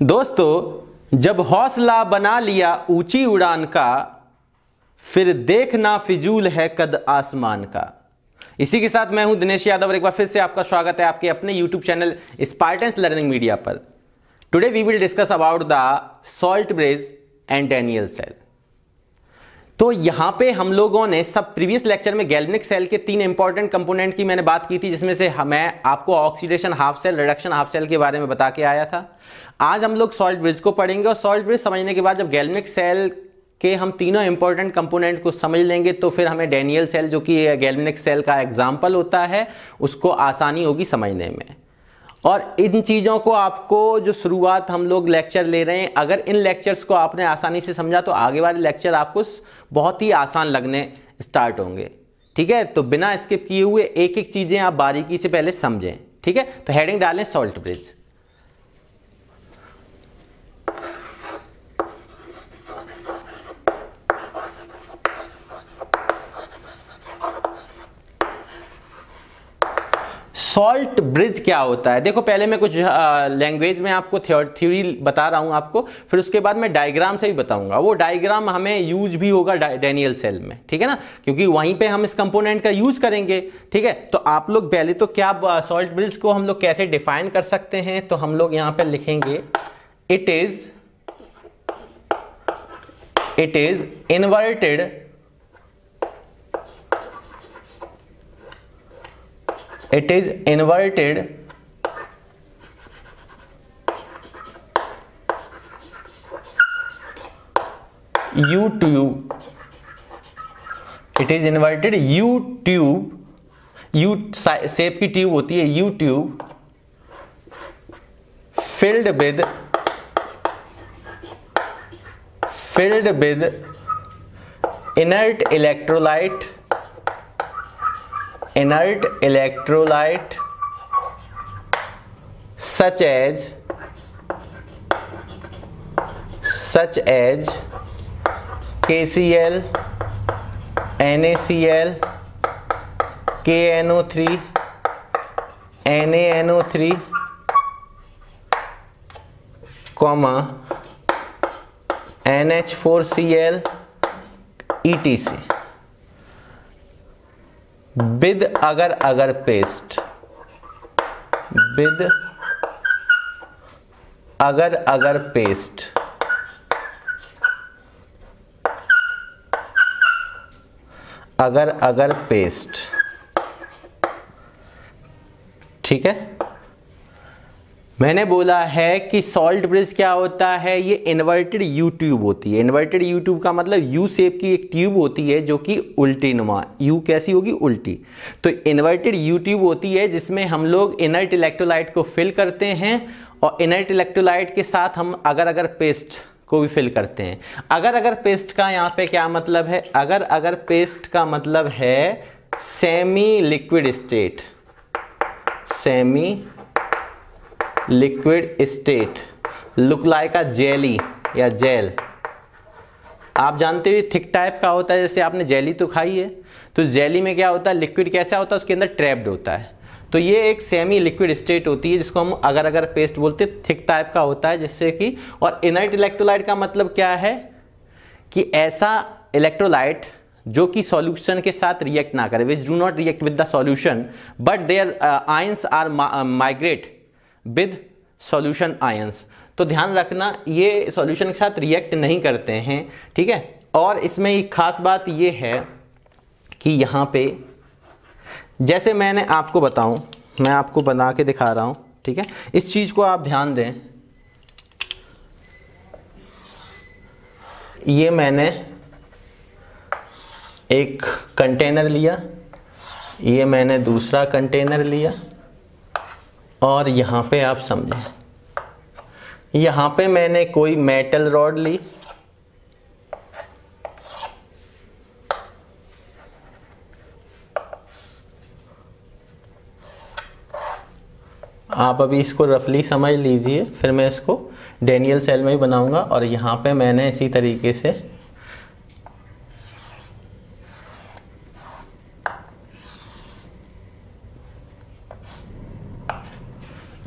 दोस्तों, जब हौसला बना लिया ऊंची उड़ान का, फिर देखना फिजूल है कद आसमान का। इसी के साथ मैं हूं दिनेश यादव और एक बार फिर से आपका स्वागत है आपके अपने YouTube channel Spartans learning media पर। Today we will discuss about the salt bridge and Daniel cell. तो यहां पे हम लोगों ने सब प्रीवियस लेक्चर में गैल्वेनिक सेल के 3 इंपॉर्टेंट कंपोनेंट की मैंने बात की थी, जिसमें से मैं आपको oxidation half cell, reduction half cell के बारे में बता के आया था। आज हम लोग सॉल्ट ब्रिज को पढ़ेंगे और सॉल्ट ब्रिज समझने के बाद जब गैल्वेनिक सेल के हम तीनों इंपॉर्टेंट कंपोनेंट को समझ लेंगे तो फिर हमें डैनियल सेल, जो कि गैल्वेनिक सेल का एग्जाम्पल होता है, उसको आसानी होगी समझने में। और इन चीज़ों को आपको जो शुरुआत हम लोग लेक्चर ले रहे हैं, अगर इन लेक्चर्स को आपने आसानी से समझा तो आगे वाले लेक्चर आपको बहुत ही आसान लगने स्टार्ट होंगे। ठीक है, तो बिना स्किप किए हुए एक एक चीज़ें आप बारीकी से पहले समझें। ठीक है, तो हेडिंग डालें सॉल्ट ब्रिज। सॉल्ट ब्रिज क्या होता है? देखो, पहले मैं कुछ लैंग्वेज में आपको थ्योरी बता रहा हूं आपको, फिर उसके बाद मैं डायग्राम से भी बताऊंगा। वो डायग्राम हमें यूज भी होगा डैनियल सेल में, ठीक है ना, क्योंकि वहीं पे हम इस कंपोनेंट का यूज करेंगे। ठीक है, तो आप लोग पहले तो क्या सॉल्ट ब्रिज को हम लोग कैसे डिफाइन कर सकते हैं, तो हम लोग यहां पे लिखेंगे it is inverted U-tube. It is inverted U-tube. U shape की ट्यूब होती है U-tube, filled with inert electrolyte such as KCl, NaCl, KNO3, NaNO3, NH4Cl, ETC with अगर पेस्ट, अगर पेस्ट। ठीक है, मैंने बोला है कि सॉल्ट ब्रिज क्या होता है, ये इन्वर्टेड यू ट्यूब होती है। इन्वर्टेड यू ट्यूब का मतलब यू शेप की एक ट्यूब होती है जो कि उल्टी नुमा, यू कैसी होगी, उल्टी। तो इन्वर्टेड यू ट्यूब होती है जिसमें हम लोग इनर्ट इलेक्ट्रोलाइट को फिल करते हैं और इनर्ट इलेक्ट्रोलाइट के साथ हम अगर पेस्ट को भी फिल करते हैं। अगर पेस्ट का यहाँ पे क्या मतलब है? अगर पेस्ट का मतलब है semi liquid state, look like a jelly या जेल। आप जानते हो थिक टाइप का होता है, जैसे आपने जेली तो खाई है, तो जेली में क्या होता है, लिक्विड कैसा होता है, उसके अंदर ट्रैप्ड होता है। तो ये एक सेमी लिक्विड स्टेट होती है जिसको हम अगर पेस्ट बोलते हैं, थिक टाइप का होता है जिससे कि। और इनर्ट इलेक्ट्रोलाइट का मतलब क्या है कि ऐसा इलेक्ट्रोलाइट जो कि सॉल्यूशन के साथ रिएक्ट ना करे, which do not react with the solution but there ions are migrate with solution ions. तो ध्यान रखना, ये सॉल्यूशन के साथ रिएक्ट नहीं करते हैं। ठीक है, और इसमें एक खास बात ये है कि यहाँ पे जैसे मैंने आपको बताऊं, मैं आपको बना के दिखा रहा हूं। ठीक है, इस चीज को आप ध्यान दें। ये मैंने एक कंटेनर लिया, ये मैंने दूसरा कंटेनर लिया, और यहां पे आप समझें, यहां पे मैंने कोई मेटल रॉड ली, आप अभी इसको रफली समझ लीजिए, फिर मैं इसको डैनियल सेल में ही बनाऊंगा। और यहाँ पे मैंने इसी तरीके से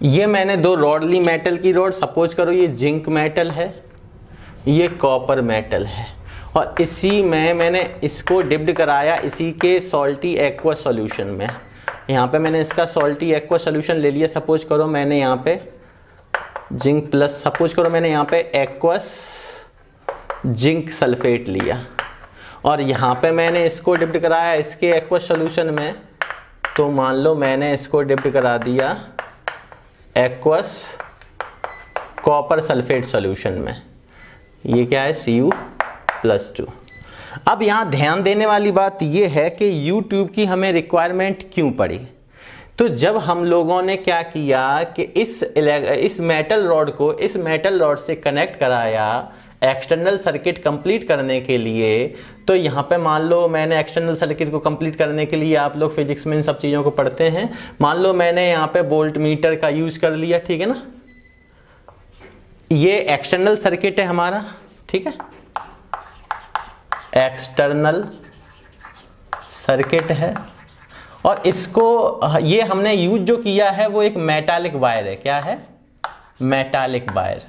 ये मैंने दो रॉड ली, मेटल की रॉड, सपोज करो ये जिंक मेटल है, ये कॉपर मेटल है, और इसी में मैंने इसको डिप्ड कराया इसी के सॉल्टी एक्वा सॉल्यूशन में। यहाँ पे मैंने इसका सॉल्टी एक्वा सॉल्यूशन ले लिया। सपोज करो मैंने यहाँ पे जिंक प्लस, सपोज करो मैंने यहाँ पे एक्वस जिंक सल्फेट लिया, और यहाँ पे मैंने इसको डिप्ड कराया इसके एक्वा सॉल्यूशन में। तो मान लो मैंने इसको डिप्ड करा दिया एक्वस कॉपर सल्फेट सॉल्यूशन में। ये क्या है, Cu+2। अब यहाँ ध्यान देने वाली बात यह है कि YouTube की हमें रिक्वायरमेंट क्यों पड़ी। तो जब हम लोगों ने क्या किया कि इस मेटल रॉड को इस मेटल रॉड से कनेक्ट कराया एक्सटर्नल सर्किट कंप्लीट करने के लिए, तो यहाँ पे मान लो मैंने एक्सटर्नल सर्किट को कंप्लीट करने के लिए, आप लोग फिजिक्स में इन सब चीज़ों को पढ़ते हैं, मान लो मैंने यहाँ पे वोल्ट मीटर का यूज कर लिया, ठीक है ना। ये एक्सटर्नल सर्किट है हमारा, ठीक है, एक्सटर्नल सर्किट है, और इसको ये हमने यूज जो किया है वो एक मेटालिक वायर है। क्या है, मेटालिक वायर,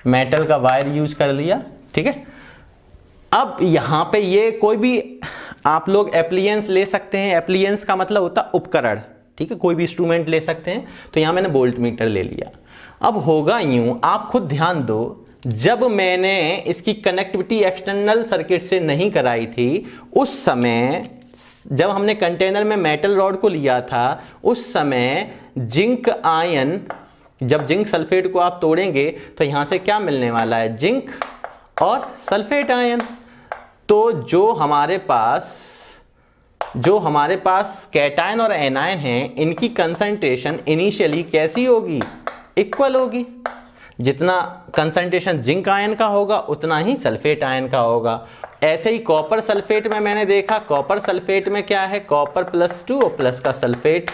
मेटल का वायर यूज कर लिया, ठीक है। अब यहां पे ये कोई भी आप लोग एप्लियंस ले सकते हैं, एप्लियंस का मतलब होता है उपकरण, ठीक है, कोई भी इंस्ट्रूमेंट ले सकते हैं। तो यहां मैंने वोल्ट मीटर ले लिया। अब होगा यूं, आप खुद ध्यान दो, जब मैंने इसकी कनेक्टिविटी एक्सटर्नल सर्किट से नहीं कराई थी, उस समय जब हमने कंटेनर में मेटल रॉड को लिया था, उस समय जिंक आयन, जब जिंक सल्फेट को आप तोड़ेंगे तो यहां से क्या मिलने वाला है, जिंक और सल्फेट आयन। तो जो हमारे पास कैटायन और एनायन हैं, इनकी कंसंट्रेशन इनिशियली कैसी होगी, इक्वल होगी। जितना कंसंट्रेशन जिंक आयन का होगा उतना ही सल्फेट आयन का होगा। ऐसे ही कॉपर सल्फेट में मैंने देखा, कॉपर सल्फेट में क्या है, कॉपर +2 और प्लस का सल्फेट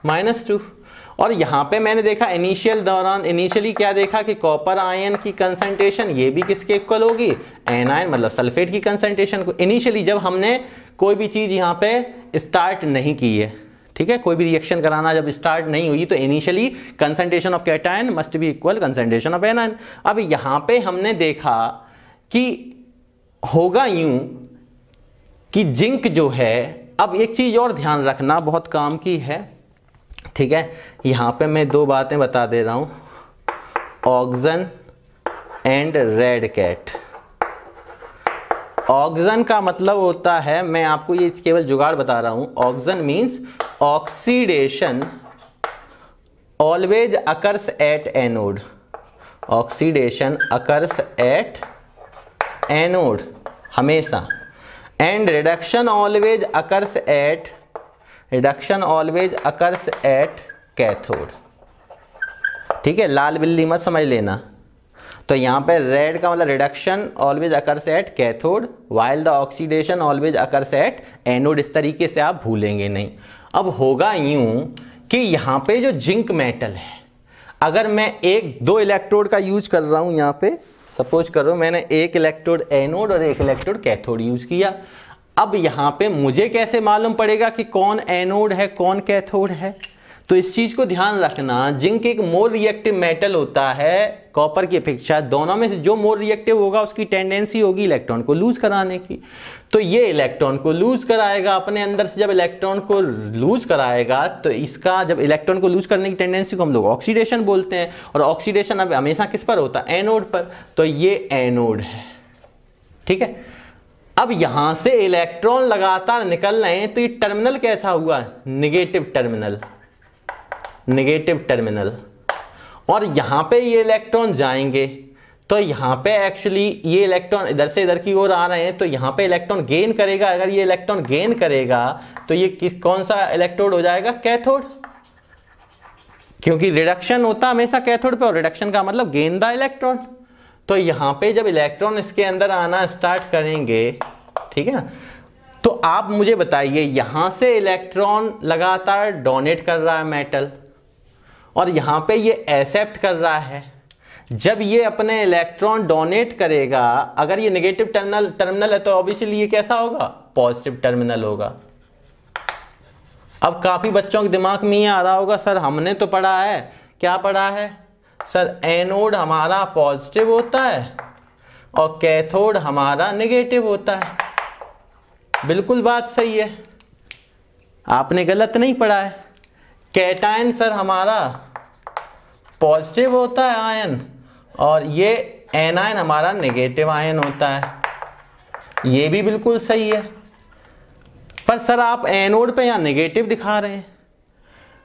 -2। और यहां पे मैंने देखा इनिशियली क्या देखा कि कॉपर आयन की कंसंट्रेशन ये भी किसके इक्वल होगी, एनायन मतलब सल्फेट की कंसंट्रेशन को। इनिशियली जब हमने कोई भी चीज यहां पे स्टार्ट नहीं की है, ठीक है, कोई भी रिएक्शन कराना जब स्टार्ट नहीं हुई, तो initially concentration of cation must be equal concentration of anion. अब यहां पे हमने देखा कि होगा यूं कि जिंक जो है, अब एक चीज और ध्यान रखना बहुत काम की है, ठीक है, यहां पे मैं दो बातें बता दे रहा हूं, ox an and red cat. Ox an का मतलब होता है, मैं आपको ये केवल जुगाड़ बता रहा हूं, oxan means oxidation always occurs at anode, oxidation occurs at anode हमेशा, and reduction always occurs at cathode, ठीक है, लाल बिल्ली मत समझ लेना। तो यहां पे रेड का मतलब reduction always occurs at cathode, while the oxidation always occurs at anode, इस तरीके से आप भूलेंगे नहीं। अब होगा यूं कि यहां पे जो जिंक मेटल है, अगर मैं दो इलेक्ट्रोड का यूज कर रहा हूं, यहां पे सपोज करो मैंने एक इलेक्ट्रोड एनोड और एक इलेक्ट्रोड कैथोड यूज किया। अब यहां पे मुझे कैसे मालूम पड़ेगा कि कौन एनोड है कौन कैथोड है, तो इस चीज को ध्यान रखना, जिंक एक मोर रिएक्टिव मेटल होता है कॉपर की अपेक्षा। दोनों में से जो मोर रिएक्टिव होगा उसकी टेंडेंसी होगी इलेक्ट्रॉन को लूज कराने की। तो ये इलेक्ट्रॉन को लूज कराएगा अपने अंदर से, जब इलेक्ट्रॉन को लूज कराएगा तो इसका, जब इलेक्ट्रॉन को लूज करने की टेंडेंसी को हम लोग ऑक्सीडेशन बोलते हैं, और ऑक्सीडेशन अब हमेशा किस पर होता है, एनोड पर। तो ये एनोड है, ठीक है। अब यहां से इलेक्ट्रॉन लगातार निकल रहे हैं, तो ये टर्मिनल कैसा हुआ, निगेटिव टर्मिनल, और यहां पे ये इलेक्ट्रॉन जाएंगे, तो यहां पे एक्चुअली ये इलेक्ट्रॉन इधर से इधर की ओर आ रहे हैं, तो यहां पे इलेक्ट्रॉन गेन करेगा। अगर ये इलेक्ट्रॉन गेन करेगा तो ये कौन सा इलेक्ट्रोड हो जाएगा, कैथोड, क्योंकि रिडक्शन होता हमेशा कैथोड पे, और रिडक्शन का मतलब गेन द इलेक्ट्रॉन। तो यहां पे जब इलेक्ट्रॉन इसके अंदर आना स्टार्ट करेंगे, ठीक है, तो आप मुझे बताइए, यहां से इलेक्ट्रॉन लगातार डोनेट कर रहा है मेटल, और यहां पे ये एक्सेप्ट कर रहा है। जब ये अपने इलेक्ट्रॉन डोनेट करेगा, अगर ये नेगेटिव टर्मिनल है तो ऑब्वियसली ये कैसा होगा, पॉजिटिव टर्मिनल होगा। अब काफी बच्चों के दिमाग में ये आ रहा होगा, सर हमने तो पढ़ा है, क्या पढ़ा है सर, एनोड हमारा पॉजिटिव होता है और कैथोड हमारा नेगेटिव होता है। बिल्कुल बात सही है, आपने गलत नहीं पढ़ा है। कैटायन सर हमारा पॉजिटिव होता है आयन, और ये एनायन हमारा नेगेटिव आयन होता है। ये भी बिल्कुल सही है, पर सर आप एनोड पे या नेगेटिव दिखा रहे हैं।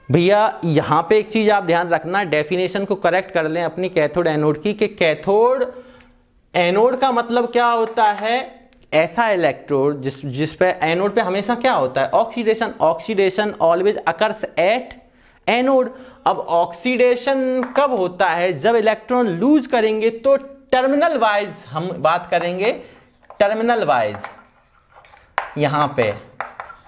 भैया यहां पे एक चीज आप ध्यान रखना, डेफिनेशन को करेक्ट कर लें अपनी कैथोड एनोड की, कि कैथोड एनोड का मतलब क्या होता है, ऐसा इलेक्ट्रोड जिस पे एनोड पे हमेशा क्या होता है, oxidation. Oxidation always occurs at anode. अब ऑक्सीडेशन कब होता है, जब इलेक्ट्रॉन लूज करेंगे, तो टर्मिनल वाइज हम बात करेंगे, टर्मिनल वाइज। यहां पे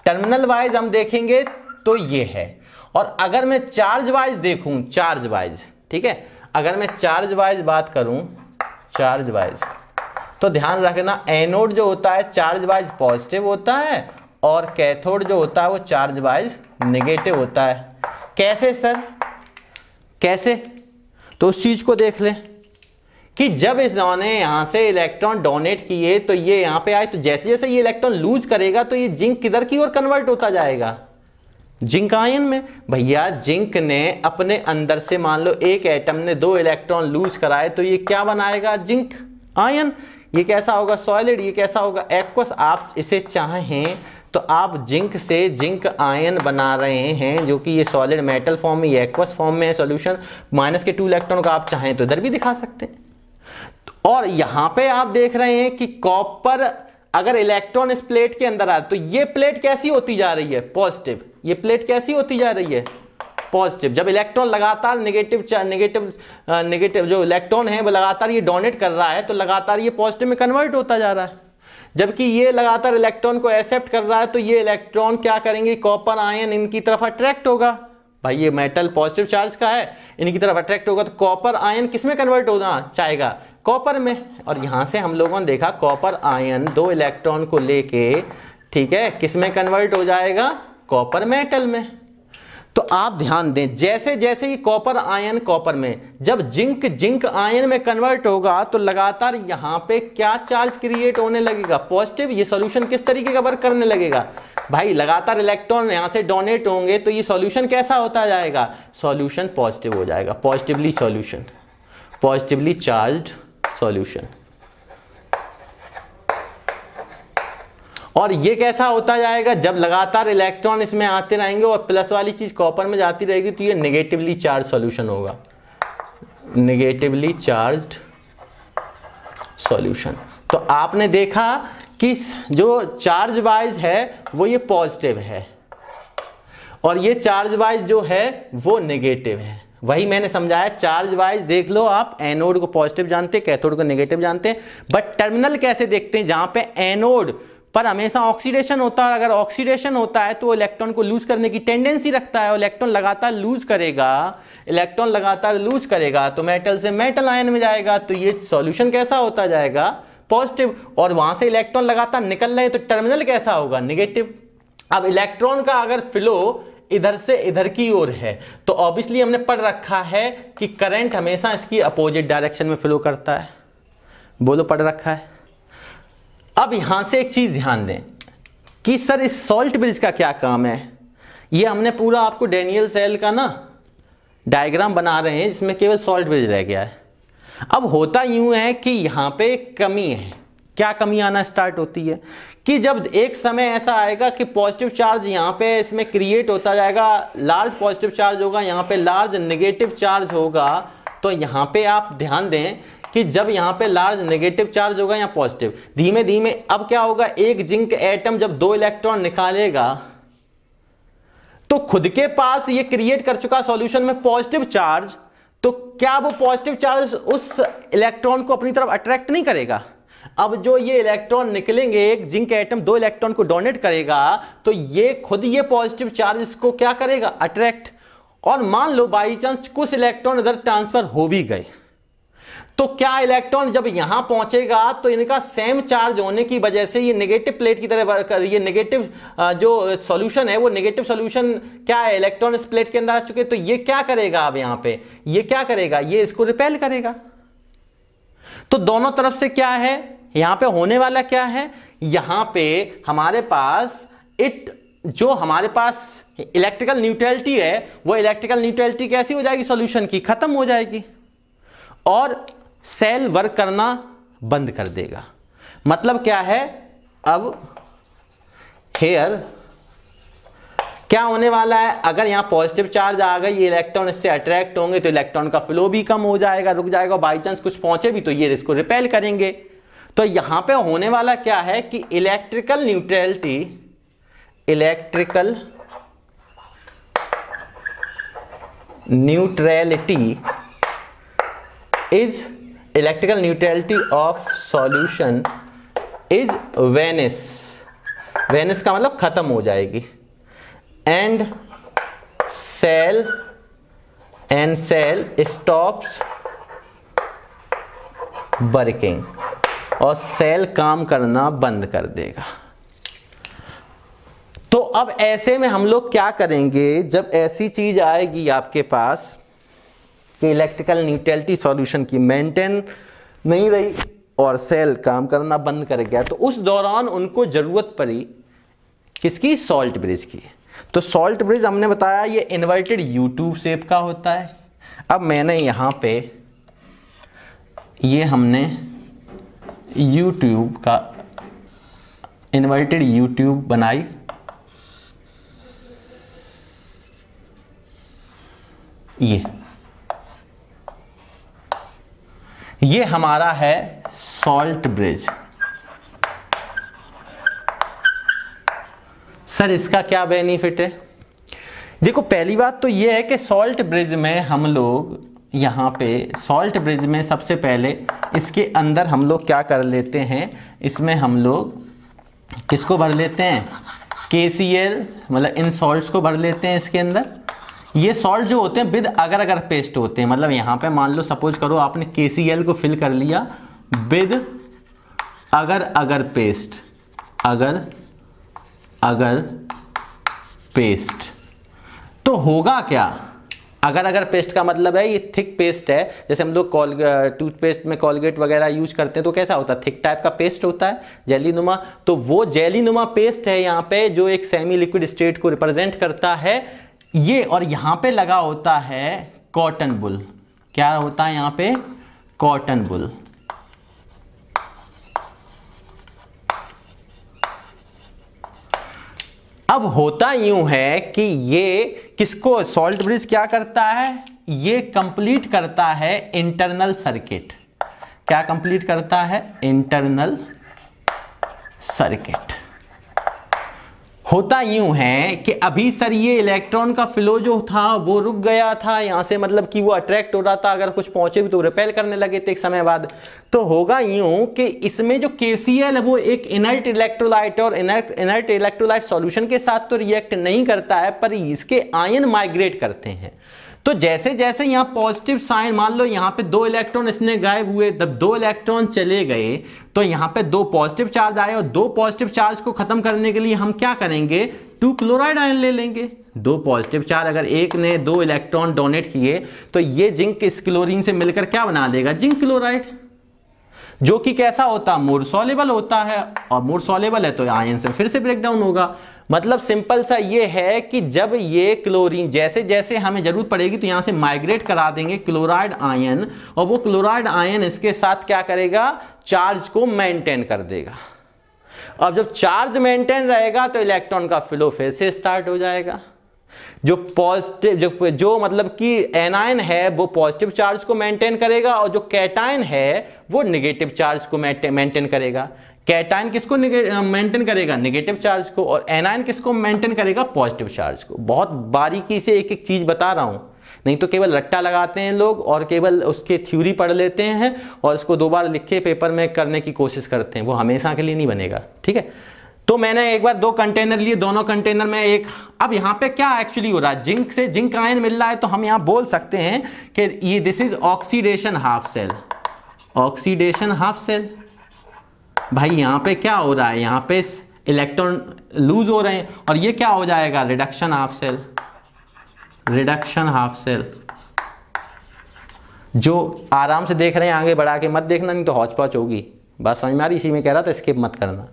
टर्मिनल वाइज हम देखेंगे तो ये है। और अगर मैं चार्ज वाइज देखूं, चार्ज वाइज, ठीक है, अगर मैं चार्ज वाइज बात करूं, चार्ज वाइज, तो ध्यान रखना एनोड जो होता है चार्ज वाइज पॉजिटिव होता है और कैथोड जो होता है वो चार्ज वाइज नेगेटिव होता है। कैसे सर, कैसे? तो उस चीज को देख लें कि जब इन्होंने यहां से इलेक्ट्रॉन डोनेट किए तो ये यहां पे आए, तो जैसे जैसे ये इलेक्ट्रॉन लूज करेगा तो ये जिंक किधर की ओर कन्वर्ट होता जाएगा, जिंक आयन में। भैया जिंक ने अपने अंदर से मान लो एक एटम ने 2 इलेक्ट्रॉन लूज कराए तो ये क्या बनाएगा, जिंक आयन। ये कैसा होगा, सॉलिड। ये कैसा होगा, एक्वस। आप इसे चाहें तो आप जिंक से जिंक आयन बना रहे हैं, जो कि ये सॉलिड मेटल फॉर्म में, ये एक्वस फॉर्म में है सॉल्यूशन। माइनस के 2 इलेक्ट्रॉन का आप चाहें तो इधर भी दिखा सकते हैं। और यहां पे आप देख रहे हैं कि कॉपर अगर इलेक्ट्रॉन इस प्लेट के अंदर आए तो ये प्लेट कैसी होती जा रही है, पॉजिटिव। ये प्लेट कैसी होती जा रही है, पॉजिटिव। जब इलेक्ट्रॉन लगातार नेगेटिव जो इलेक्ट्रॉन है वो लगातार ये डोनेट कर रहा है तो लगातार ये पॉजिटिव में कन्वर्ट होता जा रहा है। जबकि ये लगातार इलेक्ट्रॉन को एक्सेप्ट कर रहा है तो ये इलेक्ट्रॉन क्या करेंगे, कॉपर आयन इनकी तरफ अट्रैक्ट होगा। भाई ये मेटल पॉजिटिव चार्ज का है, इनकी तरफ अट्रैक्ट होगा तो कॉपर आयन किस में कन्वर्ट होना चाहेगा, कॉपर में। और यहां से हम लोगों ने देखा कॉपर आयन 2 इलेक्ट्रॉन को लेके, ठीक है, किस में कन्वर्ट हो जाएगा, कॉपर मेटल में। तो आप ध्यान दें, जैसे जैसे ये कॉपर आयन कॉपर में, जब जिंक आयन में कन्वर्ट होगा तो लगातार यहां पे क्या चार्ज क्रिएट होने लगेगा, पॉजिटिव। ये सॉल्यूशन किस तरीके का वर्क करने लगेगा, भाई लगातार इलेक्ट्रॉन यहां से डोनेट होंगे तो ये सॉल्यूशन कैसा होता जाएगा, सॉल्यूशन पॉजिटिव हो जाएगा, positively solution, positively charged solution. और ये कैसा होता जाएगा, जब लगातार इलेक्ट्रॉन इसमें आते रहेंगे और प्लस वाली चीज कॉपर में जाती रहेगी तो ये नेगेटिवली चार्ज सॉल्यूशन होगा, नेगेटिवली चार्ज्ड सॉल्यूशन। तो आपने देखा कि जो चार्ज वाइज है वो ये पॉजिटिव है और ये चार्ज वाइज जो है वो नेगेटिव है। वही मैंने समझाया, चार्ज वाइज देख लो आप, एनोड को पॉजिटिव जानते हैं, कैथोड को नेगेटिव जानते हैं, बट टर्मिनल कैसे देखते हैं, जहां पे एनोड पर हमेशा ऑक्सीडेशन होता है। अगर ऑक्सीडेशन होता है तो इलेक्ट्रॉन को लूज करने की टेंडेंसी रखता है, इलेक्ट्रॉन लगातार लूज करेगा, इलेक्ट्रॉन लगातार लूज करेगा तो मेटल से मेटल आयन में जाएगा तो ये सॉल्यूशन कैसा होता जाएगा, पॉजिटिव। और वहां से इलेक्ट्रॉन लगातार निकल रहे हैं तो टर्मिनल कैसा होगा, नेगेटिव। अब इलेक्ट्रॉन का अगर फ्लो इधर से इधर की ओर है तो ऑब्वियसली हमने पढ़ रखा है कि करंट हमेशा इसकी अपोजिट डायरेक्शन में फ्लो करता है, बोलो पढ़ रखा है। अब यहां से एक चीज ध्यान दें कि सर इस सॉल्ट ब्रिज का क्या काम है। ये हमने पूरा आपको डैनियल सेल का ना डायग्राम बना रहे हैं जिसमें केवल सॉल्ट ब्रिज रह गया है। अब होता यूं है कि यहां पे एक कमी है। क्या कमी आना स्टार्ट होती है कि जब एक समय ऐसा आएगा कि पॉजिटिव चार्ज यहां पे इसमें क्रिएट होता जाएगा, लार्ज पॉजिटिव चार्ज होगा, यहां पे लार्ज नेगेटिव चार्ज होगा। तो यहां पे आप ध्यान दें कि जब यहां पे लार्ज नेगेटिव चार्ज होगा या पॉजिटिव, धीमे धीमे अब क्या होगा, एक जिंक एटम जब 2 इलेक्ट्रॉन निकालेगा तो खुद के पास ये क्रिएट कर चुका सॉल्यूशन में पॉजिटिव चार्ज, तो क्या वो पॉजिटिव चार्ज उस इलेक्ट्रॉन को अपनी तरफ अट्रैक्ट नहीं करेगा। अब जो ये इलेक्ट्रॉन निकलेंगे, एक जिंक एटम 2 इलेक्ट्रॉन को डोनेट करेगा तो ये खुद ये पॉजिटिव चार्ज इसको क्या करेगा, अट्रैक्ट। और मान लो बाई चांस कुछ इलेक्ट्रॉन इधर ट्रांसफर हो भी गए तो क्या इलेक्ट्रॉन जब यहां पहुंचेगा तो इनका सेम चार्ज होने की वजह से ये नेगेटिव प्लेट की तरह वर्क कर रही है, नेगेटिव जो सॉल्यूशन है वो नेगेटिव सॉल्यूशन क्या है, इलेक्ट्रॉन इस प्लेट के अंदर आ चुके, तो ये क्या करेगा, अब यहां पे ये क्या करेगा, ये इसको रिपेल करेगा। तो दोनों तरफ से क्या है, यहां पे होने वाला क्या है, यहां पे हमारे पास जो हमारे पास इलेक्ट्रिकल न्यूट्रलिटी है वो इलेक्ट्रिकल न्यूट्रलिटी कैसी हो जाएगी, सॉल्यूशन की खत्म हो जाएगी और सेल वर्क करना बंद कर देगा। मतलब क्या है, अब हेयर क्या होने वाला है, अगर यहां पॉजिटिव चार्ज आ गई, ये इलेक्ट्रॉन इससे अट्रैक्ट होंगे तो इलेक्ट्रॉन का फ्लो भी कम हो जाएगा, रुक जाएगा, बाई चांस कुछ पहुंचे भी तो ये इसको रिपेल करेंगे। तो यहां पे होने वाला क्या है कि electrical neutrality is electrical neutrality of solution is Venice का मतलब खत्म हो जाएगी, एंड सेल स्टॉप्स वर्किंग, और सेल काम करना बंद कर देगा। तो अब ऐसे में हम लोग क्या करेंगे, जब ऐसी चीज आएगी आपके पास कि इलेक्ट्रिकल न्यूट्रलिटी सॉल्यूशन की मेंटेन नहीं रही और सेल काम करना बंद कर गया, तो उस दौरान उनको जरूरत पड़ी किसकी, सॉल्ट ब्रिज की। तो सॉल्ट ब्रिज हमने बताया ये इन्वर्टेड यू ट्यूब शेप का होता है। अब मैंने यहां पे ये हमने यू ट्यूब का इन्वर्टेड यू ट्यूब बनाई, ये हमारा है सॉल्ट ब्रिज। सर इसका क्या बेनिफिट है, देखो पहली बात तो ये है कि सॉल्ट ब्रिज में हम लोग यहां पे सॉल्ट ब्रिज में सबसे पहले इसके अंदर हम लोग क्या कर लेते हैं, इसमें हम लोग किसको भर लेते हैं, KCl, मतलब इन सॉल्ट्स को भर लेते हैं इसके अंदर। ये सॉल्ट जो होते हैं विद अगर अगर पेस्ट होते हैं, मतलब यहां पे मान लो सपोज करो आपने KCl को फिल कर लिया विद अगर अगर पेस्ट, अगर पेस्ट, तो होगा क्या, अगर पेस्ट का मतलब है ये थिक पेस्ट है, जैसे हम लोग टूथपेस्ट में कॉलगेट वगैरह यूज करते हैं तो कैसा होता है, थिक टाइप का पेस्ट होता है, जेली नुमा। तो वो जेली नुमा पेस्ट है यहाँ पे जो एक सेमी लिक्विड स्टेट को रिप्रेजेंट करता है ये, और यहां पे लगा होता है कॉटन बुल। क्या होता है यहां पे, कॉटन बुल। अब होता यूं है कि ये किसको, सॉल्ट ब्रिज क्या करता है, ये कंप्लीट करता है इंटरनल सर्किट। क्या कंप्लीट करता है, इंटरनल सर्किट। होता यूं है कि अभी सर ये इलेक्ट्रॉन का फ्लो जो था वो रुक गया था यहां से, मतलब कि वो अट्रैक्ट हो रहा था, अगर कुछ पहुंचे भी तो रिपेल करने लगे थे एक समय बाद। तो होगा यूं कि इसमें जो KCl है वो एक इनर्ट इलेक्ट्रोलाइट, और इनर्ट इलेक्ट्रोलाइट सॉल्यूशन के साथ तो रिएक्ट नहीं करता है पर इसके आयन माइग्रेट करते हैं। तो जैसे जैसे यहां पॉजिटिव साइन, मान लो यहां पे 2 इलेक्ट्रॉन इसने गायब हुए, जब 2 इलेक्ट्रॉन चले गए तो यहां पे 2 पॉजिटिव चार्ज आए, और 2 पॉजिटिव चार्ज को खत्म करने के लिए हम क्या करेंगे, 2 क्लोराइड आयन ले लेंगे। 2 पॉजिटिव चार्ज, अगर एक ने 2 इलेक्ट्रॉन डोनेट किए तो ये जिंक इस क्लोरीन से मिलकर क्या बना लेगा, जिंक क्लोराइड, जो कि कैसा होता है, मोर सॉल्युबल होता है, और मोर सॉल्युबल है तो आयन से फिर से ब्रेकडाउन होगा। मतलब सिंपल सा ये है कि जब ये क्लोरीन जैसे जैसे हमें जरूरत पड़ेगी तो यहां से माइग्रेट करा देंगे क्लोराइड आयन, और वो क्लोराइड आयन इसके साथ क्या करेगा, चार्ज को मेंटेन कर देगा। अब जब चार्ज मेंटेन रहेगा तो इलेक्ट्रॉन का फ्लो फिर से स्टार्ट हो जाएगा। जो पॉजिटिव जो मतलब कि एनायन है वो पॉजिटिव चार्ज को मेंटेन करेगा, और जो कैटायन है वो नेगेटिव चार्ज को मेंटेन करेगा। कैटायन किसको मेंटेन करेगा, नेगेटिव चार्ज को, और एनायन किसको मेंटेन करेगा, पॉजिटिव चार्ज को। बहुत बारीकी से एक एक चीज बता रहा हूं, नहीं तो केवल रट्टा लगाते हैं लोग और केवल उसके थ्योरी पढ़ लेते हैं और इसको 2 बार लिखे पेपर में करने की कोशिश करते हैं, वो हमेशा के लिए नहीं बनेगा। ठीक है, तो मैंने एक बार 2 कंटेनर लिए, दोनों कंटेनर में एक, अब यहां पे क्या एक्चुअली हो रहा है, जिंक से जिंक आयन मिल रहा है, तो हम यहां बोल सकते हैं कि ये this is oxidation half cell, oxidation half cell. भाई यहां पे क्या हो रहा है, यहां पे इलेक्ट्रॉन लूज हो रहे हैं, और ये क्या हो जाएगा, reduction half cell. Reduction half cell जो आराम से देख रहे हैं, आगे बढ़ा के मत देखना, नहीं तो हौच पौच होगी। बात समझ में आ रही, इसी में कह रहा था, स्किप मत करना।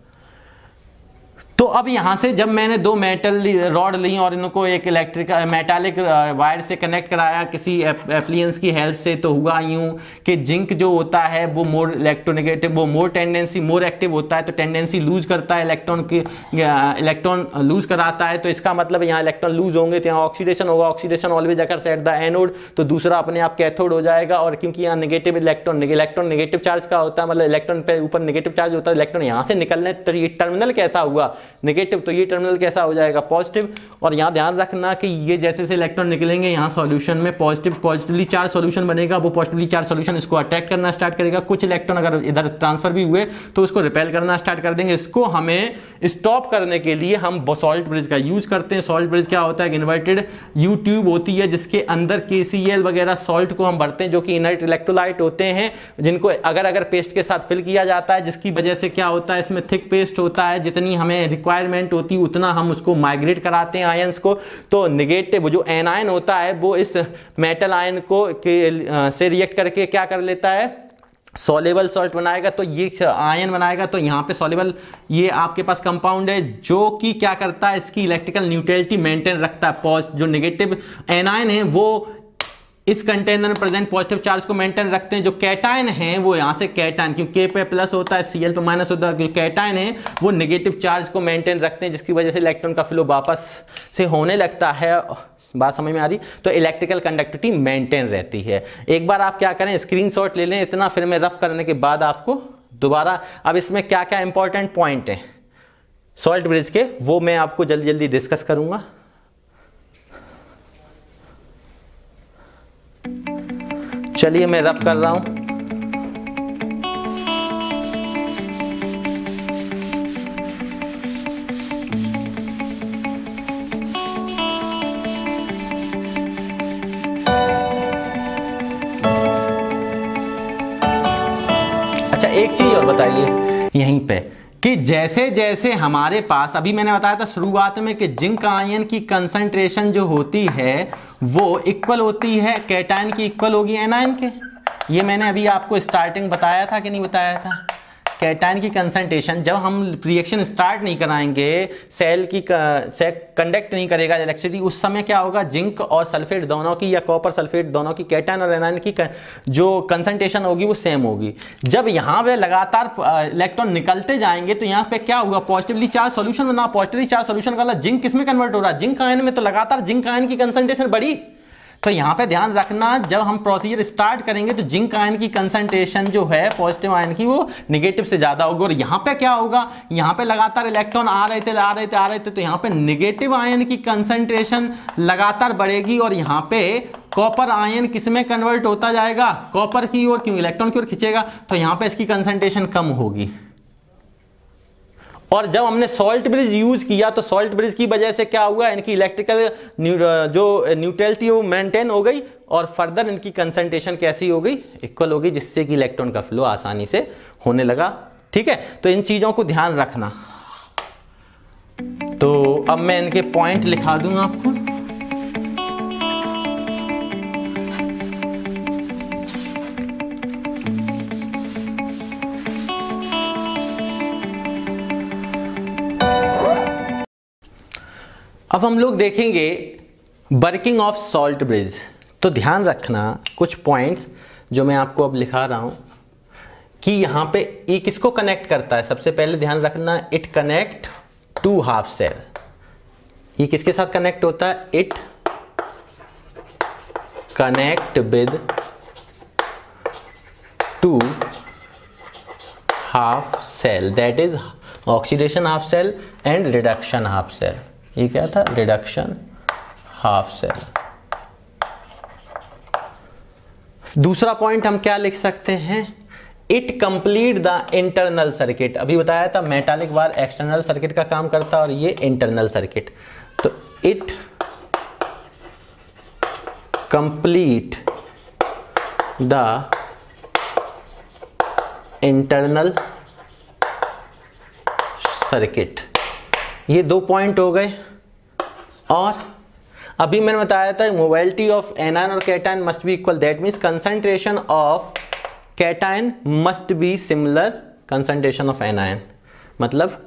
तो अब यहां से जब मैंने दो मेटल रॉड ली और इनको एक इलेक्ट्रिक मेटालिक वायर से कनेक्ट कराया किसी एप्लियंस की हेल्प से, तो हुआ यूं कि जिंक जो होता है वो मोर इलेक्ट्रोनेगेटिव, वो मोर टेंडेंसी मोर एक्टिव होता है, तो टेंडेंसी लूज करता है इलेक्ट्रॉन की, इलेक्ट्रॉन लूज कराता है। तो इसका मतलब यहाँ इलेक्ट्रॉन लूज होंगे तो यहाँ ऑक्सीडेशन होगा। Oxidation always occurs at the anode, तो दूसरा अपने आप कैथोड हो जाएगा। और क्योंकि यहाँ नेगेटिव इलेक्ट्रॉन नेगेटिव चार्ज का होता है, मतलब इलेक्ट्रॉन पे ऊपर नेगेटिव चार्ज होता है, इलेक्ट्रॉन यहाँ से निकलने, तो ये टर्मिनल कैसा हुआ, नेगेटिव, तो ये टर्मिनल कैसा हो जाएगा, पॉजिटिव। और यहां ध्यान रखना कि ये जैसे से इलेक्ट्रॉन निकलेंगे यहां सॉल्यूशन में पॉजिटिवली चार्ज सॉल्यूशन बनेगा, वो पॉजिटिवली चार्ज सॉल्यूशन इसको अट्रैक्ट करना स्टार्ट करेगा। कुछ इलेक्ट्रॉन अगर इधर ट्रांसफर भी हुए तो उसको रिपेल करना स्टार्ट कर देंगे। इसको हमें स्टॉप करने के लिए हम सॉल्ट ब्रिज का यूज करते हैं। सॉल्ट ब्रिज क्या होता है, इन्वर्टेड यू ट्यूब होती है जिसके अंदर KCl वगैरह सॉल्ट को हम भरते हैं, जो कि इनर्ट इलेक्ट्रोलाइट होते हैं, जिनको अगर पेस्ट के साथ फिल किया जाता है, जिसकी वजह से क्या होता है, इसमें थिक पेस्ट होता है, जितनी हमें रिक्वायरमेंट होती है उतना हम उसको माइग्रेट कराते हैं आयंस को। तो नेगेटिव जो एनायन होता है वो इस मेटल आयन को से रिएक्ट करके क्या कर लेता है, सॉल्युबल सॉल्ट बनाएगा, तो ये आयन बनाएगा। तो यहाँ पे सॉल्युबल ये आपके पास कंपाउंड है जो कि क्या करता है, इसकी इलेक्ट्रिकल न्यूट्रलिटी मेंटेन रखता है। जो नेगेटिव एनायन है वो इस कंटेनर में प्रेजेंट पॉजिटिव चार्ज को मेंटेन रखते हैं। जो कैटायन है वो यहां से कैटायन, क्योंकि K पे प्लस होता है, Cl पे माइनस होता है, जो कैटायन है वो नेगेटिव चार्ज को मेंटेन रखते हैं, जिसकी वजह से इलेक्ट्रॉन का फ्लो वापस से होने लगता है। बात समझ में आ रही, तो इलेक्ट्रिकल कंडक्टिविटी मेंटेन रहती है। एक बार आप क्या करें, स्क्रीनशॉट ले लें इतना, फिर मैं रफ करने के बाद आपको दोबारा, अब इसमें क्या क्या इंपॉर्टेंट पॉइंट है सॉल्ट ब्रिज के, वो मैं आपको जल्दी जल्दी डिस्कस करूंगा। चलिए मैं रफ कर रहा हूं। अच्छा एक चीज और बताइए यहीं पे कि जैसे जैसे हमारे पास, अभी मैंने बताया था शुरुआत में कि जिंक आयन की कंसंट्रेशन जो होती है वो इक्वल होती है कैटायन की, इक्वल होगी एनायन के। ये मैंने अभी आपको स्टार्टिंग बताया था कि नहीं बताया था। कैटायन की कंसंट्रेशन, जब हम रिएक्शन स्टार्ट नहीं कराएंगे, सेल कंडक्ट नहीं करेगा इलेक्ट्रिसिटी, उस समय क्या होगा, जिंक और सल्फेट दोनों की, या कॉपर सल्फेट दोनों की, कैटायन और एनायन की जो कंसंट्रेशन होगी वो सेम होगी। जब यहाँ पे लगातार इलेक्ट्रॉन निकलते जाएंगे तो यहाँ पे क्या होगा, पॉजिटिवली चार्ज सॉल्यूशन बना। पॉजिटिवली चार्ज सॉल्यूशन का जिंक किसमें कन्वर्ट हो रहा है, जिंक आयन में। तो लगातार जिंक आयन की कंसंट्रेशन बढ़ी। तो यहां पे ध्यान रखना, जब हम प्रोसीजर स्टार्ट करेंगे तो जिंक आयन की कंसंट्रेशन जो है पॉजिटिव आयन की वो नेगेटिव से ज्यादा होगी। और यहां पे क्या होगा, यहां पे लगातार इलेक्ट्रॉन आ रहे थे, तो यहां पे नेगेटिव आयन की कंसंट्रेशन लगातार बढ़ेगी। और यहां पे कॉपर आयन किसमें कन्वर्ट होता जाएगा, कॉपर की ओर, क्यों इलेक्ट्रॉन की ओर खींचेगा, तो यहां पे इसकी कंसंट्रेशन कम होगी। और जब हमने सॉल्ट ब्रिज यूज किया तो सॉल्ट ब्रिज की वजह से क्या हुआ, इनकी इलेक्ट्रिकल जो न्यूट्रलिटी वो मेंटेन हो गई, और फर्दर इनकी कंसंट्रेशन कैसी हो गई, इक्वल हो गई, जिससे कि इलेक्ट्रॉन का फ्लो आसानी से होने लगा। ठीक है, तो इन चीजों को ध्यान रखना। तो अब मैं इनके पॉइंट लिखा दूंगा आपको। अब हम लोग देखेंगे वर्किंग ऑफ सॉल्ट ब्रिज। तो ध्यान रखना कुछ पॉइंट्स जो मैं आपको अब लिखा रहा हूं कि यहां पे ये किसको कनेक्ट करता है। सबसे पहले ध्यान रखना, it connect to half cell. ये किसके साथ कनेक्ट होता है, it connect with two half cell, that is oxidation half cell and reduction half cell. ये क्या था, रिडक्शन हाफ सेल। दूसरा पॉइंट हम क्या लिख सकते हैं, it complete the internal circuit. अभी बताया था मेटालिक वायर एक्सटर्नल सर्किट का काम करता है और ये इंटरनल सर्किट। तो it complete the internal circuit. ये 2 पॉइंट हो गए। और अभी मैंने बताया था मोबिलिटी ऑफ एनायन और cation must be equal, that means concentration of cation must be similar concentration of anion, मतलब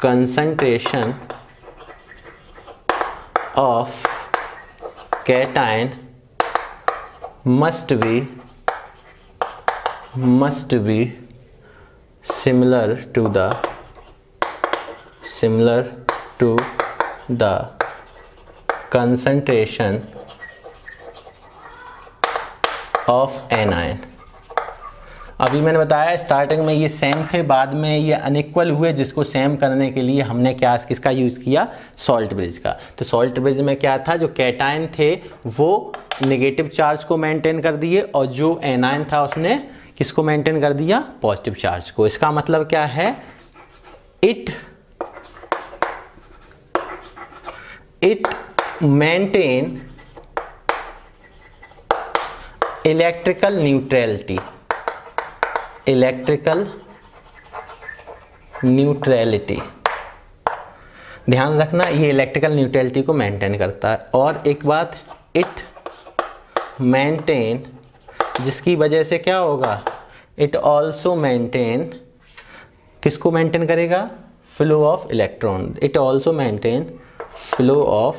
concentration of cation must be similar to the concentration of anion। अभी मैंने बताया स्टार्टिंग में ये सेम थे, बाद में ये अनइक्वल हुए, जिसको सेम करने के लिए हमने किसका यूज किया, सॉल्ट ब्रिज का। तो सॉल्ट ब्रिज में क्या था, जो कैटायन थे वो नेगेटिव चार्ज को मेंटेन कर दिए और जो एनायन था उसने किसको मेंटेन कर दिया, पॉजिटिव चार्ज को। इसका मतलब क्या है, इट मेंटेन इलेक्ट्रिकल न्यूट्रलिटी। ध्यान रखना, ये इलेक्ट्रिकल न्यूट्रलिटी को मेंटेन करता है। और एक बात, इट मेंटेन, जिसकी वजह से क्या होगा, इट ऑल्सो मेंटेन, किसको मेंटेन करेगा, flow of electron. It also maintain flow of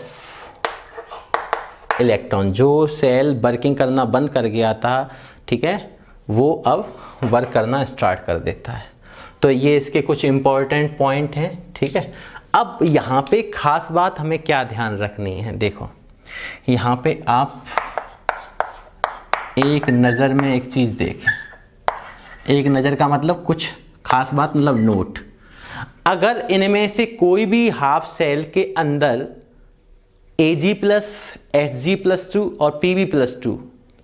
electron. जो सेल वर्किंग करना बंद कर गया था, ठीक है, वो अब वर्क करना स्टार्ट कर देता है। तो ये इसके कुछ इंपॉर्टेंट पॉइंट हैं, ठीक है। अब यहाँ पे खास बात हमें क्या ध्यान रखनी है, देखो यहाँ पे आप एक नज़र में एक चीज़ देखें। एक नज़र का मतलब कुछ खास बात, मतलब नोट। अगर इनमें से कोई भी हाफ सेल के अंदर Ag+, Hg+2 और Pb+2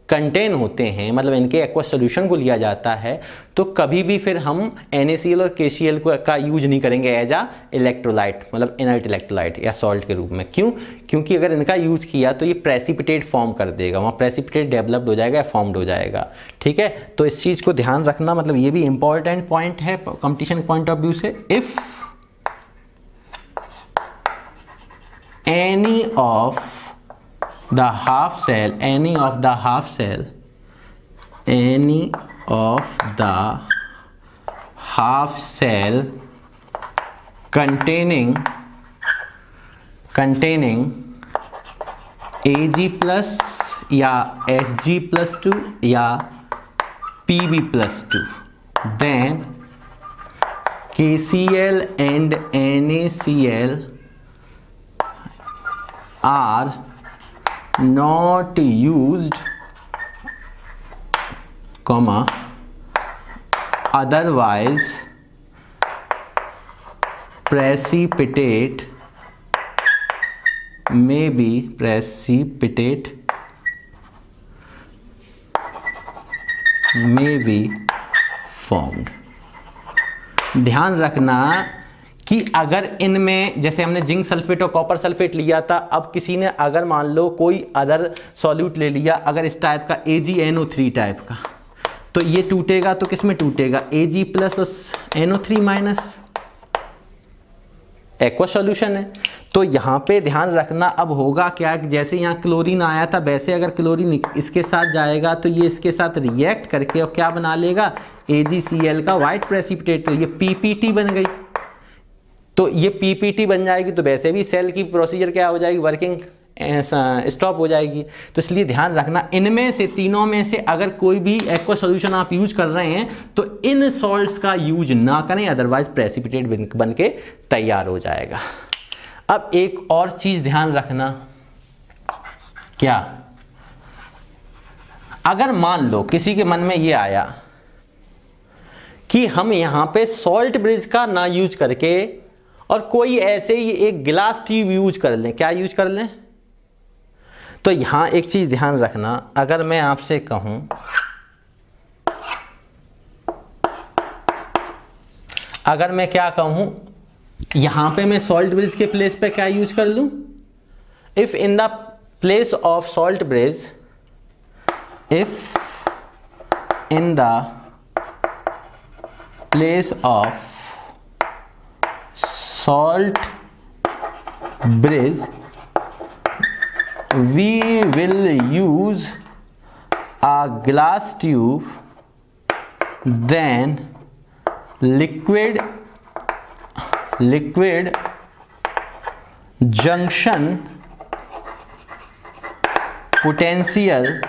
कंटेन होते हैं, मतलब इनके एक्वस सॉल्यूशन को लिया जाता है, तो कभी भी फिर हम NaCl और KCl का यूज नहीं करेंगे एज आ इलेक्ट्रोलाइट, मतलब इनर्ट इलेक्ट्रोलाइट या सॉल्ट के रूप में। क्यों? क्योंकि अगर इनका यूज किया तो ये प्रेसिपिटेट फॉर्म कर देगा, वहाँ प्रेसिपिटेट डेवलप्ड हो जाएगा, फॉर्म्ड हो जाएगा, ठीक है। तो इस चीज़ को ध्यान रखना, मतलब ये भी इंपॉर्टेंट पॉइंट है कंपटीशन पॉइंट ऑफ व्यू से। If any of the half cell containing Ag+ या Hg+2 या Pb+2, then KCl and NaCl are not used, otherwise precipitate may be formed। ध्यान रखना कि अगर इनमें, जैसे हमने जिंक सल्फेट और कॉपर सल्फेट लिया था, अब किसी ने अगर मान लो कोई अदर सॉल्यूट ले लिया, अगर इस टाइप का AgNO3 टाइप का, तो ये टूटेगा तो किस में टूटेगा, Ag+ और NO3-, एक्वा सॉल्यूशन है। तो यहाँ पे ध्यान रखना, अब होगा क्या, जैसे यहाँ क्लोरीन आया था, वैसे अगर क्लोरीन इसके साथ जाएगा तो ये इसके साथ रिएक्ट करके और क्या बना लेगा, AgCl का व्हाइट प्रेसिपिटेट, ये PPT बन गई। तो ये PPT बन जाएगी तो वैसे भी सेल की प्रोसीजर क्या हो जाएगी, वर्किंग स्टॉप हो जाएगी। तो इसलिए ध्यान रखना, इनमें से तीनों में से अगर कोई भी एक्वा सॉल्यूशन आप यूज कर रहे हैं तो इन सॉल्ट्स का यूज ना करें, अदरवाइज प्रेसिपिटेट बन के तैयार हो जाएगा। अब एक और चीज ध्यान रखना, क्या, अगर मान लो किसी के मन में ये आया कि हम यहां पे सॉल्ट ब्रिज का ना यूज करके और कोई ऐसे ही एक गिलास ट्यूब यूज कर लें, क्या यूज कर लें, तो यहां एक चीज ध्यान रखना, अगर मैं आपसे कहूं अगर मैं क्या कहूं, यहां पे मैं सॉल्ट ब्रिज के प्लेस पे क्या यूज कर लूं, if in the place of salt bridge, if in the place of salt bridge we will use a glass tube, then liquid junction potential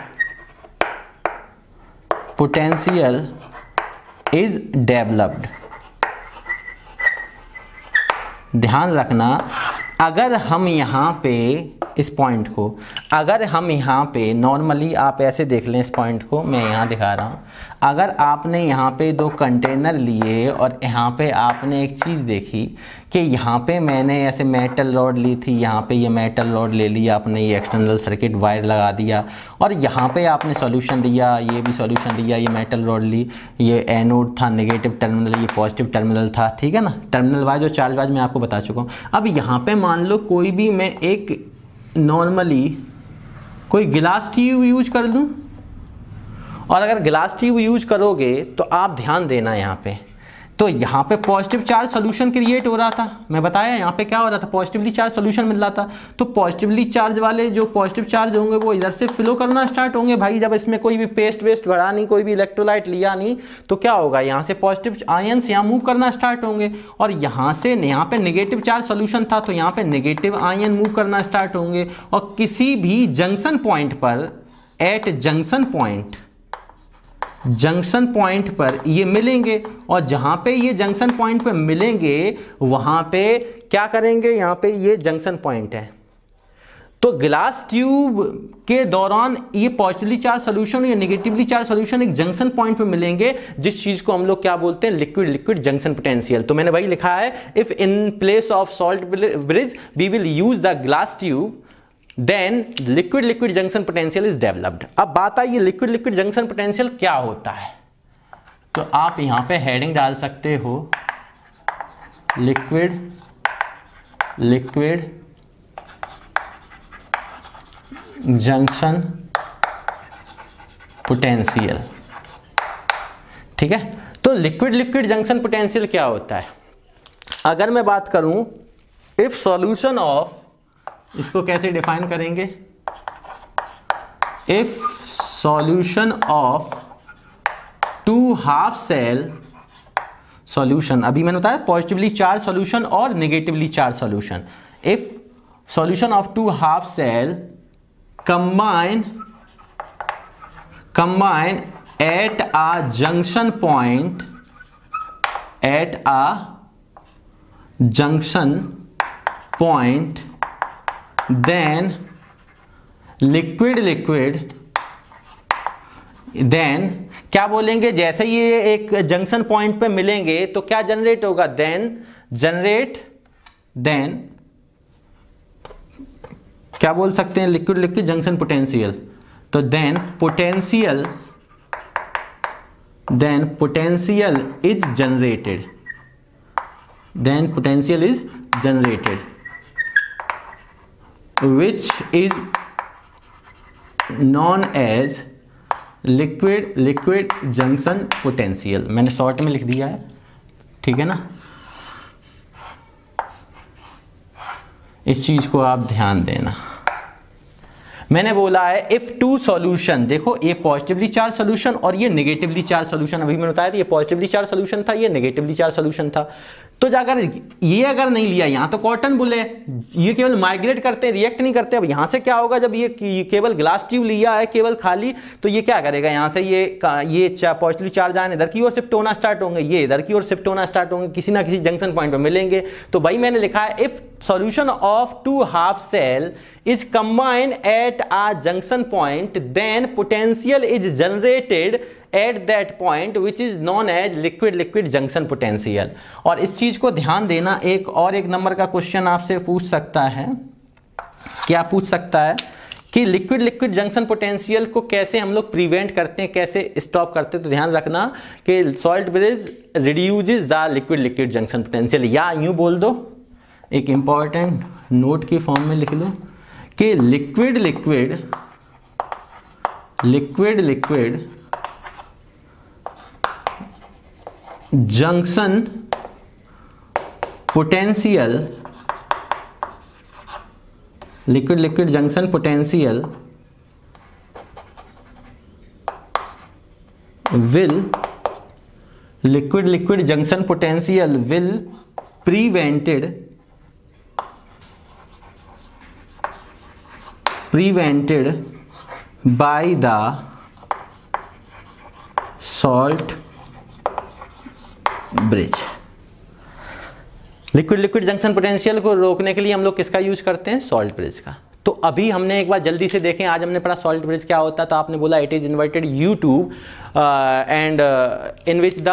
is developed। ध्यान रखना, अगर हम यहाँ पे इस पॉइंट को, अगर हम यहाँ पे नॉर्मली आप ऐसे देख लें, इस पॉइंट को मैं यहाँ दिखा रहा हूँ, अगर आपने यहाँ पे दो कंटेनर लिए और यहाँ पे आपने एक चीज़ देखी कि यहाँ पे मैंने ऐसे मेटल रॉड ली थी, यहाँ पे ये मेटल रॉड ले लिया आपने, ये एक्सटर्नल सर्किट वायर लगा दिया, और यहाँ पे आपने सॉल्यूशन लिया, ये भी सॉल्यूशन लिया, ये मेटल रॉड ली, ये एनोड था नेगेटिव टर्मिनल, ये पॉजिटिव टर्मिनल था, ठीक है ना, टर्मिनल वाइज और चार्ज वाइज मैं आपको बता चुका हूँ। अब यहाँ पे मान लो कोई भी मैं एक नॉर्मली कोई गिलास ट्यूब यूज कर लूँ, और अगर ग्लास ट्यूब यूज करोगे तो आप ध्यान देना यहाँ पे, तो यहाँ पे पॉजिटिव चार्ज सोल्यूशन क्रिएट हो रहा था, मैं बताया यहाँ पे क्या हो रहा था, पॉजिटिवली चार्ज सोल्यूशन मिल रहा था, तो पॉजिटिवली चार्ज वाले जो पॉजिटिव चार्ज होंगे वो इधर से फ्लो करना स्टार्ट होंगे भाई। जब इसमें कोई भी पेस्ट वेस्ट भरा नहीं, कोई भी इलेक्ट्रोलाइट लिया नहीं, तो क्या होगा, यहाँ से पॉजिटिव आयंस यहाँ मूव करना स्टार्ट होंगे, और यहाँ से यहाँ पे नेगेटिव चार्ज सोल्यूशन था तो यहाँ पे नेगेटिव आयन मूव करना स्टार्ट होंगे, और किसी भी जंक्शन पॉइंट पर, एट जंक्शन पॉइंट पर ये मिलेंगे, और जहां पे ये जंक्शन पॉइंट पे मिलेंगे वहां पे क्या करेंगे, यहां पे ये जंक्शन पॉइंट है, तो ग्लास ट्यूब के दौरान ये पॉजिटिवली चार्ज सोल्यूशन या नेगेटिवली चार्ज सोल्यूशन एक जंक्शन पॉइंट पे मिलेंगे, जिस चीज को हम लोग क्या बोलते हैं, लिक्विड जंक्शन पोटेंशियल। तो मैंने वही लिखा है, if in place of salt bridge we will use the glass tube then liquid junction potential is developed. अब बात आई ये लिक्विड जंक्शन पोटेंशियल क्या होता है, तो आप यहां पे हेडिंग डाल सकते हो, लिक्विड जंक्शन पोटेंशियल, ठीक है। तो लिक्विड जंक्शन पोटेंशियल क्या होता है, अगर मैं बात करूं, इफ सॉल्यूशन ऑफ, इसको कैसे डिफाइन करेंगे, if solution of two half cell solution, अभी मैंने बताया पॉजिटिवली चार्ज सॉल्यूशन और negatively charge solution, if solution of two half cell combine at a junction point then liquid then क्या बोलेंगे, जैसे ये एक जंक्शन पॉइंट पे मिलेंगे तो क्या जनरेट होगा, देन क्या बोल सकते हैं, लिक्विड जंक्शन पोटेंशियल, तो then potential is generated which is known as liquid junction potential। मैंने शॉर्ट में लिख दिया है, ठीक है ना, इस चीज को आप ध्यान देना। मैंने बोला है इफ टू सॉल्यूशन, देखो ये पॉजिटिवली चार्ज सॉल्यूशन और ये नेगेटिवली चार्ज सॉल्यूशन, अभी मैंने बताया था ये पॉजिटिवली चार्ज सॉल्यूशन था, ये नेगेटिवली चार्ज सॉल्यूशन था, तो जाकर ये अगर नहीं लिया, यहां तो कॉटन बुले, ये केवल माइग्रेट करते हैं, रिएक्ट नहीं करते। अब यहां से क्या होगा, जब ये केवल ग्लास ट्यूब लिया है केवल खाली, तो ये क्या करेगा, यहां से ये पॉजिटिव चार्ज आने इधर की ओर शिफ्ट होना स्टार्ट होंगे, ये इधर की ओर शिफ्ट होना स्टार्ट होंगे, किसी ना किसी जंक्शन पॉइंट पे मिलेंगे। तो भाई मैंने लिखा है if solution of two half cell is combined at a junction point then potential is generated at that point which is known as liquid junction potential। और इस चीज को ध्यान देना, एक नंबर का क्वेश्चन आपसे पूछ सकता है, क्या पूछ सकता है कि लिक्विड जंक्शन पोटेंशियल को कैसे हम लोग प्रिवेंट करते हैं, कैसे स्टॉप करते हैं। तो ध्यान रखना कि salt bridge reduces the liquid junction potential, या यूं बोल दो, एक इंपॉर्टेंट नोट की फॉर्म में लिख लो कि liquid junction potential, liquid liquid junction potential will liquid junction potential will prevented by the salt bridge। Liquid junction potential को रोकने के लिए हम लोग किसका यूज करते हैं? सॉल्ट ब्रिज का। तो अभी हमने एक बार जल्दी से देखें, आज हमने पढ़ा सॉल्ट ब्रिज क्या होता है। तो आपने बोला it is inverted you tube and in which the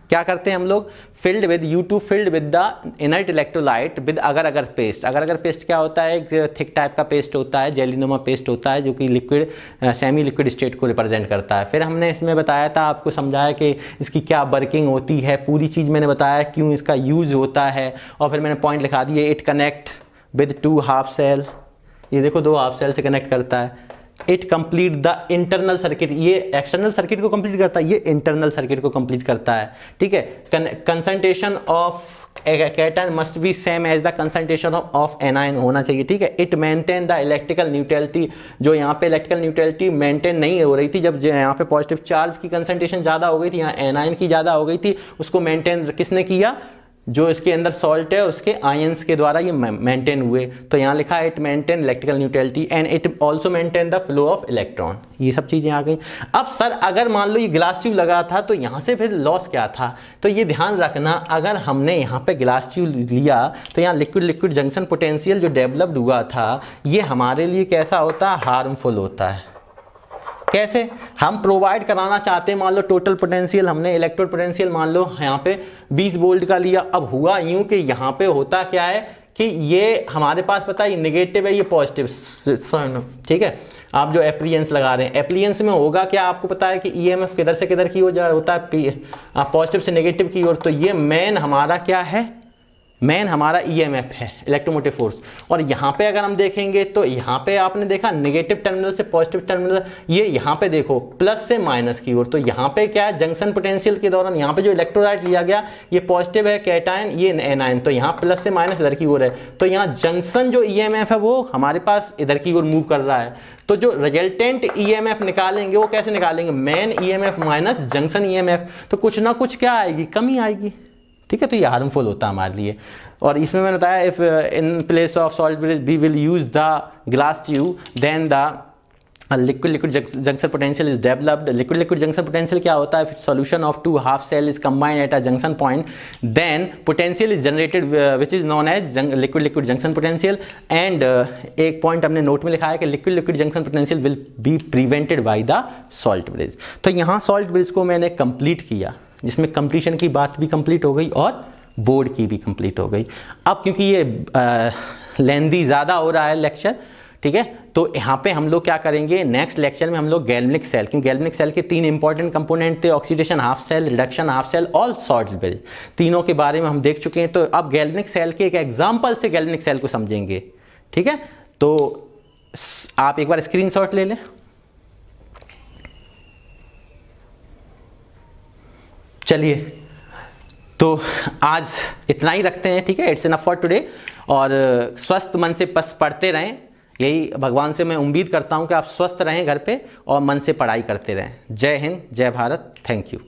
क्या करते हैं हम लोग? Filled with you tube filled with the inert electrolyte with अगर पेस्ट। अगर पेस्ट क्या होता है? एक थिक टाइप का पेस्ट होता है, जेलीनुमा पेस्ट होता है, जो कि लिक्विड सेमी लिक्विड स्टेट को रिप्रेजेंट करता है। फिर हमने इसमें बताया था, आपको समझाया कि इसकी क्या वर्किंग होती है, पूरी चीज़ मैंने बताया क्यों इसका यूज होता है। और फिर मैंने पॉइंट लिखा दिए, it connect with 2 half cell, ये देखो 2 हाफ सेल से कनेक्ट करता है। It complete the internal circuit, ये एक्सटर्नल सर्किट को कंप्लीट करता है, ये इंटरनल सर्किट को कंप्लीट करता है। ठीक है। Concentration of cation must be same as the concentration of anion होना चाहिए। ठीक है। It maintain the electrical neutrality, जो यहाँ पे इलेक्ट्रिकल न्यूट्रलिटी मेंटेन नहीं हो रही थी, जब यहाँ पे पॉजिटिव चार्ज की कंसंट्रेशन ज़्यादा हो गई थी, यहाँ एनायन की ज़्यादा हो गई थी, उसको मेंटेन किसने किया? जो इसके अंदर सॉल्ट है उसके आयंस के द्वारा ये मेंटेन हुए। तो यहाँ लिखा है it maintain electrical neutrality and it also maintain the flow of electron. ये सब चीजें आ गई। अब सर अगर मान लो ये ग्लास ट्यूब लगा था तो यहाँ से फिर लॉस क्या था? तो ये ध्यान रखना, अगर हमने यहाँ पे ग्लास ट्यूब लिया तो यहाँ लिक्विड जंक्शन पोटेंशियल जो डेवलप्ड हुआ था, ये हमारे लिए कैसा होता है? हार्मफुल होता है। कैसे? हम प्रोवाइड कराना चाहते हैं, मान लो टोटल पोटेंशियल हमने इलेक्ट्रोड पोटेंशियल मान लो यहाँ पे 20 वोल्ट का लिया। अब हुआ यूं कि यहाँ पे होता क्या है कि ये हमारे पास पता है ये नेगेटिव है, ये पॉजिटिव। ठीक है। आप जो एप्रियंस लगा रहे हैं, एप्रियंस में होगा क्या? आपको पता है कि ईएमएफ किधर से किधर की ओर होता है? पॉजिटिव से नेगेटिव की ओर। तो ये मेन हमारा क्या है? मेन हमारा ईएमएफ है, इलेक्ट्रोमोटिव फोर्स। और यहाँ पे अगर हम देखेंगे तो यहाँ पे आपने देखा नेगेटिव टर्मिनल से पॉजिटिव टर्मिनल, ये यहाँ पे देखो प्लस से माइनस की ओर। तो यहाँ पे क्या है? जंक्शन पोटेंशियल के दौरान यहाँ पे जो इलेक्ट्रोलाइट लिया गया ये पॉजिटिव है कैटायन, ये एनायन, तो यहाँ प्लस से माइनस इधर की ओर है। तो यहाँ जंक्शन जो ईएमएफ है वो हमारे पास इधर की ओर मूव कर रहा है। तो जो रिजल्टेंट ईएमएफ निकालेंगे वो कैसे निकालेंगे? Main EMF minus junction EMF. तो कुछ ना कुछ क्या आएगी? कमी आएगी। ठीक है। तो ये हार्मफुल होता है हमारे लिए। और इसमें मैंने बताया if in place of salt bridge we will use the glass tube then the liquid junction potential is developed. Liquid junction potential क्या होता है? Solution of 2 half cell is combined at a junction point, then potential is generated which is known as liquid junction potential. And एक point हमने note में लिखा है कि liquid junction potential will be prevented by the salt bridge. तो यहाँ salt bridge को मैंने कंप्लीट किया, जिसमें कंप्लीशन की बात भी कंप्लीट हो गई और बोर्ड की भी कंप्लीट हो गई। अब क्योंकि ये लेंदी ज़्यादा हो रहा है लेक्चर, ठीक है, तो यहाँ पे हम लोग क्या करेंगे? नेक्स्ट लेक्चर में हम लोग गैल्वेनिक सेल, क्योंकि गैल्वेनिक सेल के 3 इंपॉर्टेंट कंपोनेंट थे, oxidation half cell, reduction half cell और सॉल्ट ब्रिज। तीनों के बारे में हम देख चुके हैं। तो अब गैल्वेनिक सेल के एक एग्जाम्पल से गैल्वेनिक सेल को समझेंगे। ठीक है। तो आप एक बार स्क्रीनशॉट ले लें। चलिए, तो आज इतना ही रखते हैं। ठीक है। It's enough for today. और स्वस्थ मन से बस पढ़ते रहें, यही भगवान से मैं उम्मीद करता हूं कि आप स्वस्थ रहें घर पे और मन से पढ़ाई करते रहें। जय हिंद, जय भारत, थैंक यू।